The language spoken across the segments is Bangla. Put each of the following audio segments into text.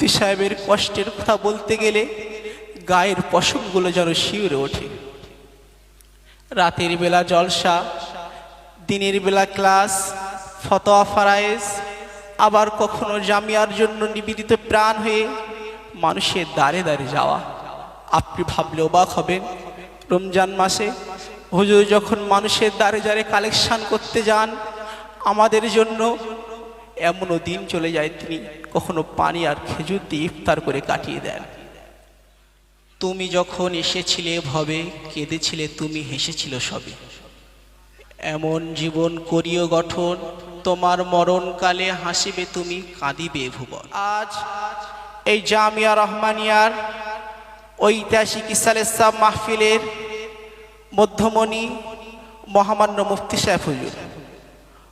মুফতি সাহেবের কষ্টের কথা বলতে গেলে গায়ের পশমগুলো যেন শিউরে ওঠে। রাতের বেলা জলসা, দিনের বেলা ক্লাস, ফতোয়া ফারায়েজ, আবার কখনো জামিয়ার জন্য নিবেদিত প্রাণ হয়ে মানুষের দ্বারে দ্বারে যাওয়া। আপনি ভাবলে অবাক হবেন, রমজান মাসে হুজুর যখন মানুষের দ্বারে দ্বারে কালেকশন করতে যান, আমাদের জন্য এমনও দিন চলে যায় তিনি কখনো পানি আর খেজুর দিয়ে ইফতার করে কাটিয়ে দেন। তুমি যখন এসেছিলে ভবে, কেঁদেছিলে তুমি, হেসেছিল সবে। এমন জীবন করিও গঠন, তোমার মরণকালে হাসিবে তুমি, কাঁদিবে ভুবন। আজ এই জামিয়া রহমানিয়ার ঐতিহাসিক ইসালেসাব মাহফিলের মধ্যমণি মহামান্য মুফতি সাহেব হুজুর,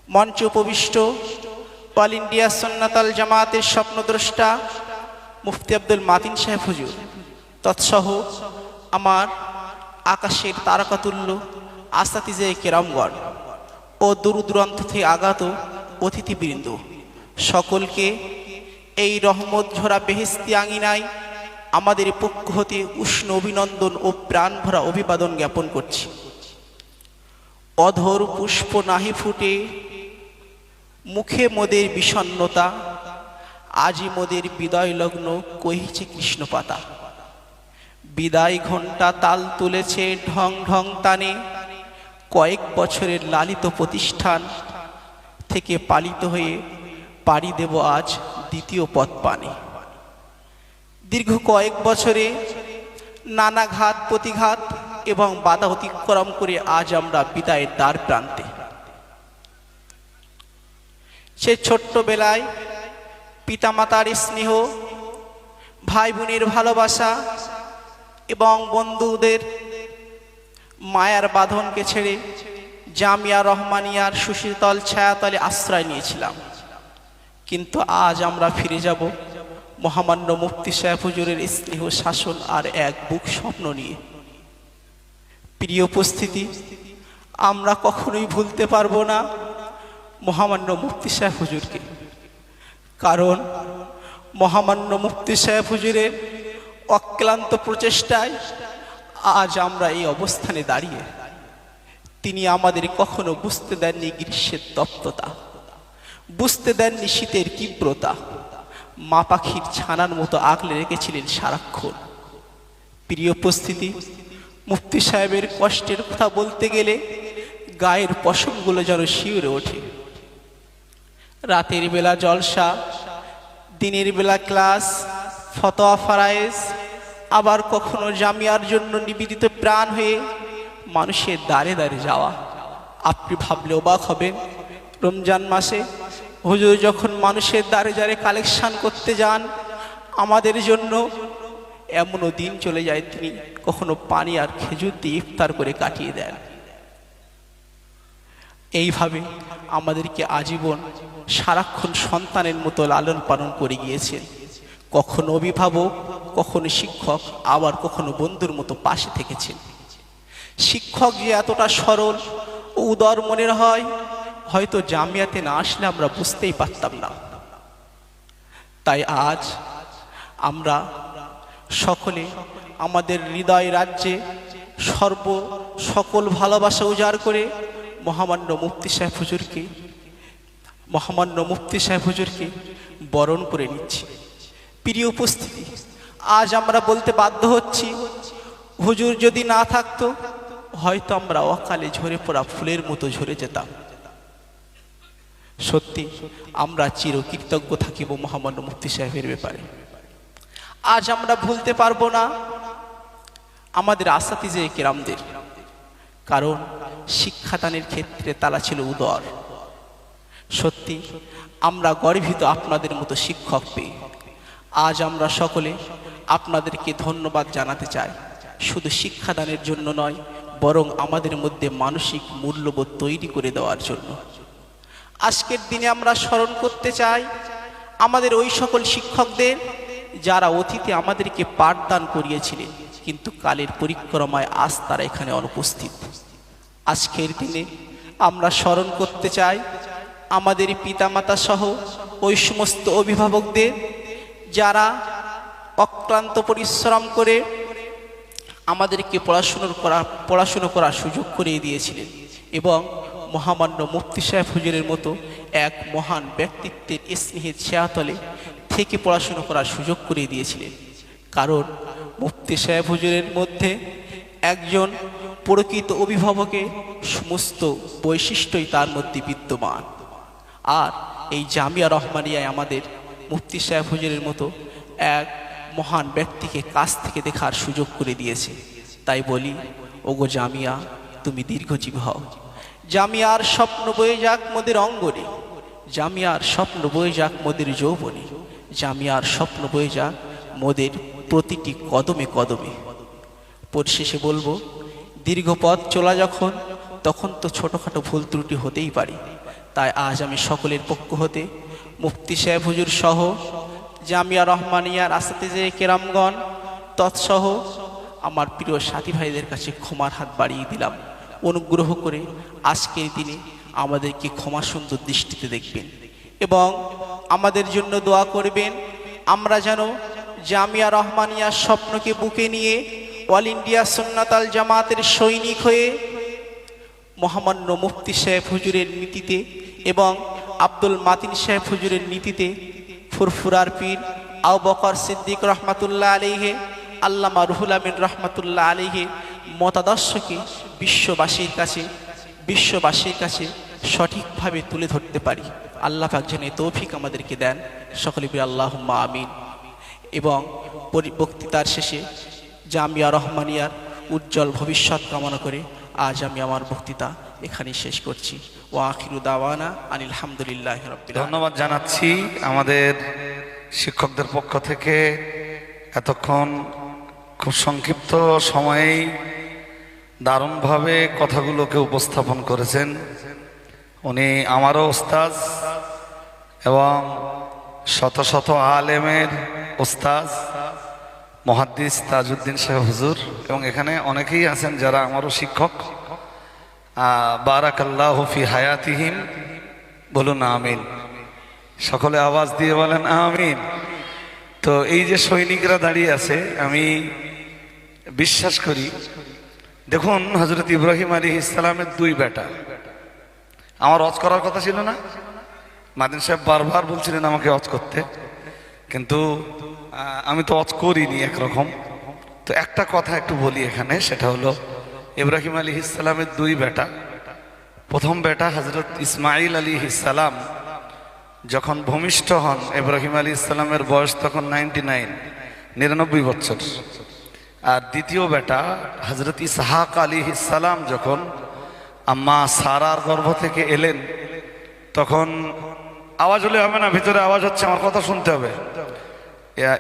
মঞ্চ উপবিষ্ট অল ইন্ডিয়া সুন্নাতাল জামাতের স্বপ্নদ্রষ্টা মুফতি আব্দুল মাতিন সাহেব হুজুর, তৎসহ আমার আকাশের তারকাতুল্য আসাতিজে কেরামগণ ও দূর দূরান্ত থেকে আগত অতিথিবৃন্দ, সকলকে এই রহমত ঝরা বেহেশতি আঙিনায় আমাদের পক্ষ হতে উষ্ণ অভিনন্দন ও প্রাণ ভরা অভিবাদন জ্ঞাপন করছি। অধর পুষ্প নাহি ফুটে, মুখে মোদের বিষণ্ণতা, আজি মোদের বিদায় লগ্ন কহিছে কৃষ্ণ পাতা। বিদায় ঘণ্টা তাল তুলেছে ঢং ঢং তানে, কয়েক বছরের লালিত প্রতিষ্ঠান থেকে পালিত হয়ে পাড়ি দেব আজ দ্বিতীয় পথ পানে। দীর্ঘ কয়েক বছরে নানা ঘাত প্রতিঘাত এবং বাধা অতিক্রম করে আজ আমরা বিদায়ের দ্বার প্রান্তে। সে ছোট্টবেলায় পিতামাতার স্নেহ, ভাই বোনের ভালোবাসা এবং বন্ধুদের মায়ার বাঁধনকে ছেড়ে জামিয়া রহমানিয়ার সুশীতল ছায়াতলে আশ্রয় নিয়েছিলাম। কিন্তু আজ আমরা ফিরে যাব মহামান্য মুফতি সাহেব হুজুরের স্নেহ শাসন আর এক বুক স্বপ্ন নিয়ে। প্রিয় উপস্থিতি, আমরা কখনোই ভুলতে পারবো না মহামান্য মুফতি সাহেব হুজুরকে, কারণ মহামান্য মুফতি সাহেব হুজুরের অক্লান্ত প্রচেষ্টায় আজ আমরা এই অবস্থানে দাঁড়িয়ে। তিনি আমাদের কখনো বুঝতে দেননি গ্রীষ্মের তপ্ততা, বুঝতে দেননি শীতের তীব্রতা, মা পাখির ছানার মতো আগলে রেখেছিলেন সারাক্ষণ। প্রিয় উপস্থিতি, মুফতি সাহেবের কষ্টের কথা বলতে গেলে গায়ের পশমগুলো যেন শিউরে ওঠে। রাতের বেলা জলসা, দিনের বেলা ক্লাস, ফতোয়া ফারায়েজ, আবার কখনো জামিয়ার জন্য নিবেদিত প্রাণ হয়ে মানুষের দ্বারে দ্বারে যাওয়া। আপনি ভাবলে অবাক হবেন, রমজান মাসে হুজুর যখন মানুষের দ্বারে দ্বারে কালেকশন করতে যান, আমাদের জন্য এমনও দিন চলে যায় তিনি কখনো পানি আর খেজুর দিয়ে ইফতার করে কাটিয়ে দেন। এইভাবে আমাদেরকে আজীবন সারাক্ষণ সন্তানের মতো লালন পালন করে গিয়েছেন। কখনো অভিভাবক, কখনো শিক্ষক, আবার কখনো বন্ধুর মতো পাশে থেকেছেন। শিক্ষক যে এতটা সরল ও উদার মনের হয়, হয়তো জামিয়াতে না আসলে আমরা বুঝতেই পারতাম না। তাই আজ আমরা সকলে আমাদের হৃদয় রাজ্যে সকল ভালোবাসা উজাড় করে মহামান্য মুফতি সাহেব হুজুরকে বরণ করে নিচ্ছি। প্রিয় উপস্থিতি, আজ আমরা বলতে বাধ্য হচ্ছি, হুজুর যদি না থাকতো হয়তো আমরা অকালে ঝরে পড়া ফুলের মতো ঝরে যেতাম। সত্যি আমরা চিরকৃতজ্ঞ থাকিব মহামান্য মুফতি সাহেবের ব্যাপারে। আজ আমরা ভুলতে পারবো না আমাদের আসাতিজে কেরামদের, কারণ শিক্ষাদানের ক্ষেত্রে তারা ছিল উদার। সত্যি আমরা গর্বিত আপনাদের মতো শিক্ষক পেয়ে। আজ আমরা সকলে আপনাদেরকে ধন্যবাদ জানাতে চাই, শুধু শিক্ষাদানের জন্য নয়, বরং আমাদের মধ্যে মানসিক মূল্যবোধ তৈরি করে দেওয়ার জন্য। আজকের দিনে আমরা স্মরণ করতে চাই আমাদের ওই সকল শিক্ষকদের যারা অতীতে আমাদেরকে পাঠদান করিয়েছিলেন, কিন্তু কালের পরিক্রমায় আজ তারা এখানে অনুপস্থিত। আজকের দিনে আমরা স্মরণ করতে চাই আমাদের পিতামাতা সহ ওই সমস্ত অভিভাবকদের যারা অক্লান্ত পরিশ্রম করে আমাদেরকে পড়াশুনো করার সুযোগ করে দিয়েছিলেন এবং মহামান্য মুফতি সাহেব হুজুরের মতো এক মহান ব্যক্তিত্বের স্নেহের ছায়াতলে থেকে পড়াশুনো করার সুযোগ করে দিয়েছিলেন। কারণ মুফতি সাহেব হুজুরের মধ্যে একজন প্রকৃত অভিভাবকের সমস্ত বৈশিষ্ট্যই তার মধ্যে বিদ্যমান। আর এই জামিয়া রহমানিয়ায় আমাদের মুফতি সাহেব হুজুরের মতো এক মহান ব্যক্তিকে কাছ থেকে দেখার সুযোগ করে দিয়েছে। তাই বলি, ওগো জামিয়া, তুমি দীর্ঘজীবী হও। জামিয়ার স্বপ্ন বয়ে যাক মোদের অঙ্গনে, জামিয়ার স্বপ্ন বয়ে যাক মোদের যৌবনে, জামিয়ার স্বপ্ন বয়ে যাক মোদের প্রতিটি কদমে কদমে। পরিশেষে বলবো, দীর্ঘ পথ চলা যখন, তখন তো ছোটোখাটো ভুল ত্রুটি হতেই পারে। তাই আজ আমি সকলের পক্ষ হতে মুফতি সাহেব হুজুর সহ জামিয়া রহমানিয়ার আসাতিজে কেরামগণ তৎসহ আমার প্রিয় সাথী ভাইদের কাছে ক্ষমার হাত বাড়িয়ে দিলাম। অনুগ্রহ করে আজকের দিনে আমাদেরকে ক্ষমা সুন্দর দৃষ্টিতে দেখবেন এবং আমাদের জন্য দোয়া করবেন। আমরা যেন জামিয়া রহমানিয়ার স্বপ্নকে বুকে নিয়ে অল ইন্ডিয়া সুন্নাত আল জামাতের সৈনিক হয়ে মহামান্য মুফতি সাহেব হুজুরের নীতিতে এবং আব্দুল মাতিন সাহেব হুজুরের নীতিতে ফুরফুরার পীর আবু বকর সিদ্দিক রহমাতুল্লাহ আলাইহি, আল্লামা রুহুল আমিন রহমাতুল্লাহ আলাইহি মতাদর্শকে বিশ্ববাসীর কাছে সঠিকভাবে তুলে ধরতে পারি। আল্লাহ পাক যেন তৌফিক আমাদেরকে দেন। সকলে বলি আল্লাহুম্মা আমিন। এবং বক্তৃতার শেষে জামিয়া রহমানিয়ার উজ্জ্বল ভবিষ্যৎ কামনা করে আজ আমি আমার বক্তৃতা এখানেই শেষ করছি। ওয়া আখিরু দাওয়ানা আনিল হামদুলিল্লাহি রাব্বিল আলামিন। ধন্যবাদ জানাচ্ছি আমাদের শিক্ষকদের পক্ষ থেকে। এতক্ষণ খুব সংক্ষিপ্ত সময়েই দারুণভাবে কথাগুলোকে উপস্থাপন করেছেন। উনি আমারও ওস্তাদ এবং শত শত আলেমের ওস্তাদ মুহাদ্দিস তাজউদ্দিন সাহেব হুজুর, এবং এখানে অনেকেই আছেন যারা আমারও শিক্ষক। বারাকাল্লাহু ফি হায়াতিহিম, বলুন আমিন। সকলে আওয়াজ দিয়ে বলেন আমিন। তো এই যে সৈনিকরা দাঁড়িয়ে আছে, আমি বিশ্বাস করি, দেখুন হযরত ইব্রাহিম আলাইহিস সালামের দুই বেটা। আমার হজ করার কথা ছিল না, মাদিন সাহেব বারবার বলছিলেন আমাকে হজ করতে, কিন্তু আমি তো হজ করিনি একরকম। তো একটা কথা একটু বলি এখানে, সেটা হলো ইব্রাহিম আলাইহিস সালামের দুই বেটা। প্রথম বেটা হযরত ইসমাঈল আলাইহিস সালাম যখন ভূমিষ্ঠ হন, ইব্রাহিম আলাইহিস সালামের বয়স তখন 99 বছর। আর দ্বিতীয় বেটা হযরত ইসহাক আলাইহিস সালাম যখন আম্মা সারার গর্ভ থেকে এলেন, তখন আওয়াজ হলে হবে না, ভিতরে আওয়াজ হচ্ছে, আমার কথা শুনতে হবে।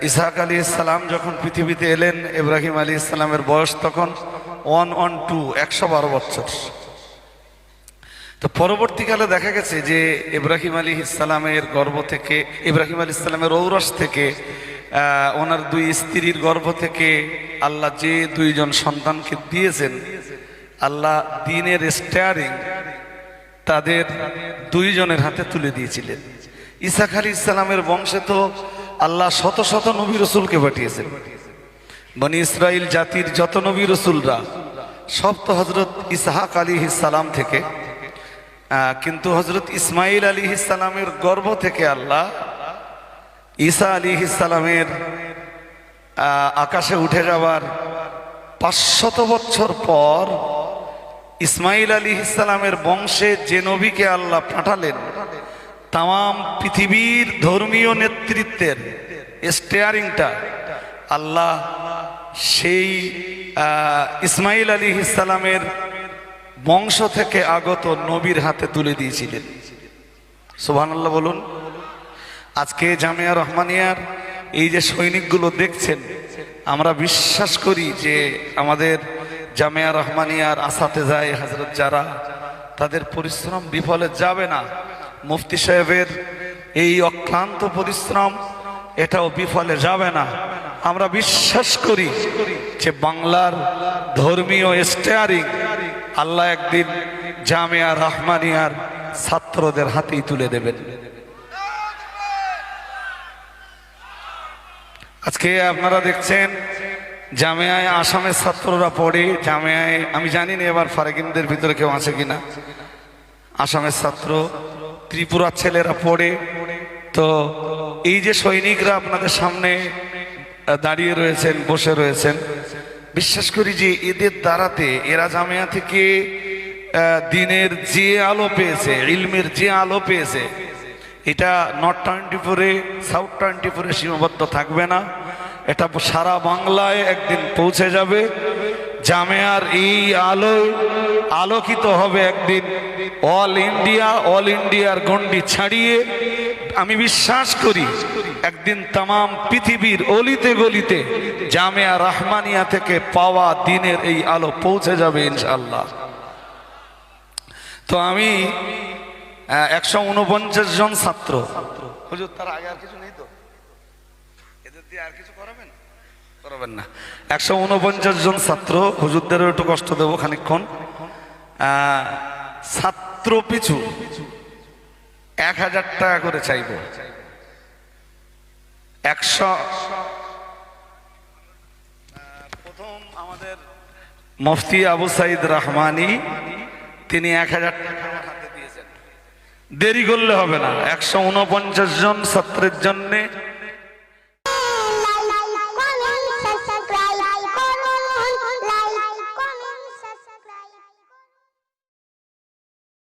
ইসহাক আলাইহিস সালাম যখন পৃথিবীতে এলেন, ইব্রাহিম আলাইহিস সালামের বয়স তখন 112 বছর। তো পরবর্তীকালে দেখা গেছে যে ইব্রাহিম আলাইহিস সালামের গর্ভ থেকে, ইব্রাহিম আলাইহিস সালামের ঔরস থেকে, ওনার দুই স্ত্রীর গর্ভ থেকে আল্লাহ যে দুইজন সন্তানকে দিয়েছেন, আল্লাহ দ্বীনের স্টিয়ারিং তাদের দুইজনের হাতে তুলে দিয়েছিলেন। ইসহাক আলাইহিস সালামের বংশে তো আল্লাহ শত শত নবী রসুলকে পাঠিয়েছেন। বনি ইসরাইল জাতির যত নবী রসুলরা সব তো হযরত ইসহাক আলাইহিস সালাম থেকে। কিন্তু হযরত ইসমাঈল আলাইহিস সালামের গর্ভ থেকে আল্লাহ ঈসা আলাইহিস সালামের আকাশে উঠে যাওয়ার 500 বছর পর ইসমাঈল আলাইহিস সালামের বংশে যে নবীকে আল্লাহ পাঠালেন, তাম পৃথিবীর ধর্মীয় নেতৃত্বের স্টিয়ারিংটা আল্লাহ সেই ইসমাঈল আলাইহিস সালামের বংশ থেকে আগত নবীর হাতে তুলে দিয়েছিলেন। সুবহানাল্লাহ বলুন। আজকে জামিয়া রহমানিয়ার এই যে সৈনিকগুলো দেখছেন, আমরা বিশ্বাস করি যে আমাদের জামিয়া রহমানিয়ার আসাতেজায়ে হযরত যারা, তাদের পরিশ্রম বিফলে যাবে না। মুফতি সাহেবের এই অক্লান্ত পরিশ্রম এটাও বিফলে যাবে না। আমরা বিশ্বাস করি যে বাংলার ধর্মীয় স্টিয়ারিং আল্লাহ একদিন জামিয়া রহমানিয়ার ছাত্রদের হাতেই তুলে দেবেন। আজকে আপনারা দেখছেন জামিয়ায় আসামের ছাত্ররা পড়ে, জামিয়ায় আমি জানি না এবার ফারাকিনদের ভিতরে কেউ আছে কিনা, আসামের ছাত্র ত্রিপুরার ছেলেরা পড়ে। তো এই যে সৈনিকরা আপনাদের সামনে দাঁড়িয়ে রয়েছেন, বসে রয়েছেন, বিশ্বাস করি যে এদের দ্বারাতে এরা জামিয়া থেকে দিনের যে আলো পেয়েছে, ইলমের যে আলো পেয়েছে, এটা নর্থ 24-এ সাউথ 24-এ সীমাবদ্ধ থাকবে না, এটা সারা বাংলায় একদিন পৌঁছে যাবে। জামিয়ার এই আলোয় আলোকিত হবে একদিন অল ইন্ডিয়ার গণ্ডি ছাড়িয়ে। আমি বিশ্বাস করি একদিন তামাম পৃথিবীর অলিতে গলিতে জামিয়া রহমানিয়া থেকে পাওয়া দিনের এই আলো পৌঁছে যাবে ইনশাআল্লাহ। তো আমি 149 জন ছাত্র, হুজুর তার আগে আর কিছু নেই তো, এদের দিয়ে আর কিছু করাবেন না। 149 জন ছাত্র, হুজুরদেরও একটু কষ্ট দেবো খানিকক্ষণ। ছাত্র পিছু 1000 টাকা করে চাইব। 100 প্রথম আমাদের মুফতি আবু সাইদ রহমানি, তিনি 1000 টাকা আমার হাতে দিয়েছেন। দেরি করলে হবে না, 149 জন ছাত্রের জন্যে